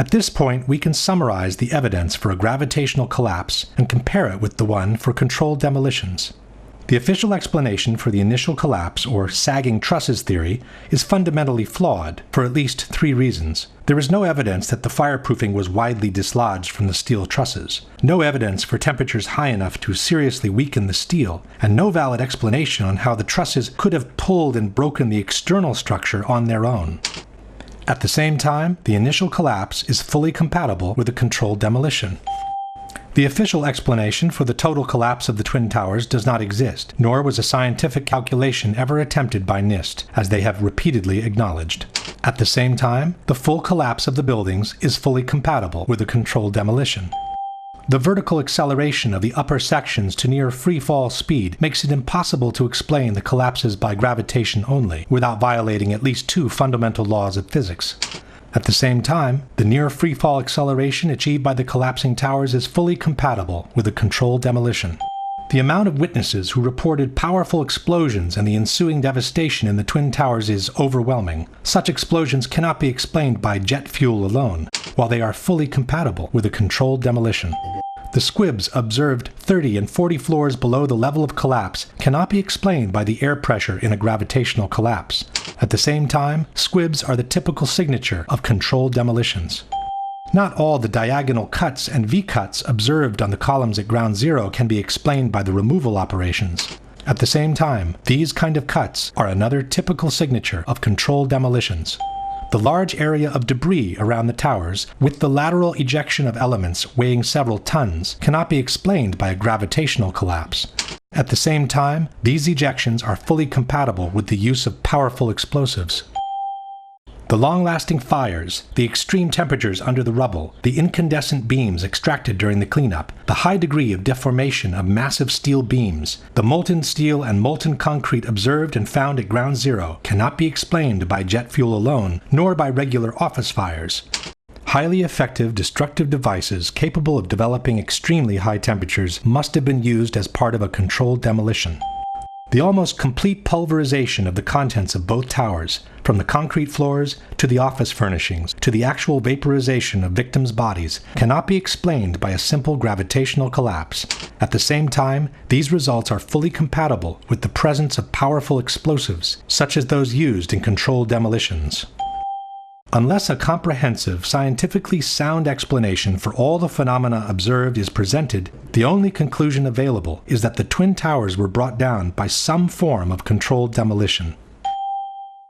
At this point, we can summarize the evidence for a gravitational collapse and compare it with the one for controlled demolitions. The official explanation for the initial collapse, or sagging trusses theory, is fundamentally flawed for at least 3 reasons. There is no evidence that the fireproofing was widely dislodged from the steel trusses, no evidence for temperatures high enough to seriously weaken the steel, and no valid explanation on how the trusses could have pulled and broken the external structure on their own. At the same time, the initial collapse is fully compatible with a controlled demolition. The official explanation for the total collapse of the Twin Towers does not exist, nor was a scientific calculation ever attempted by NIST, as they have repeatedly acknowledged. At the same time, the full collapse of the buildings is fully compatible with a controlled demolition. The vertical acceleration of the upper sections to near free-fall speed makes it impossible to explain the collapses by gravitation only, without violating at least 2 fundamental laws of physics. At the same time, the near free-fall acceleration achieved by the collapsing towers is fully compatible with a controlled demolition. The amount of witnesses who reported powerful explosions and the ensuing devastation in the Twin Towers is overwhelming. Such explosions cannot be explained by jet fuel alone, while they are fully compatible with a controlled demolition. The squibs observed 30 and 40 floors below the level of collapse cannot be explained by the air pressure in a gravitational collapse. At the same time, squibs are the typical signature of controlled demolitions. Not all the diagonal cuts and V-cuts observed on the columns at ground zero can be explained by the removal operations. At the same time, these kind of cuts are another typical signature of controlled demolitions. The large area of debris around the towers, with the lateral ejection of elements weighing several tons, cannot be explained by a gravitational collapse. At the same time, these ejections are fully compatible with the use of powerful explosives. The long-lasting fires, the extreme temperatures under the rubble, the incandescent beams extracted during the cleanup, the high degree of deformation of massive steel beams, the molten steel and molten concrete observed and found at ground zero cannot be explained by jet fuel alone, nor by regular office fires. Highly effective destructive devices capable of developing extremely high temperatures must have been used as part of a controlled demolition. The almost complete pulverization of the contents of both towers, from the concrete floors to the office furnishings to the actual vaporization of victims' bodies, cannot be explained by a simple gravitational collapse. At the same time, these results are fully compatible with the presence of powerful explosives, such as those used in controlled demolitions. Unless a comprehensive, scientifically sound explanation for all the phenomena observed is presented, the only conclusion available is that the Twin Towers were brought down by some form of controlled demolition.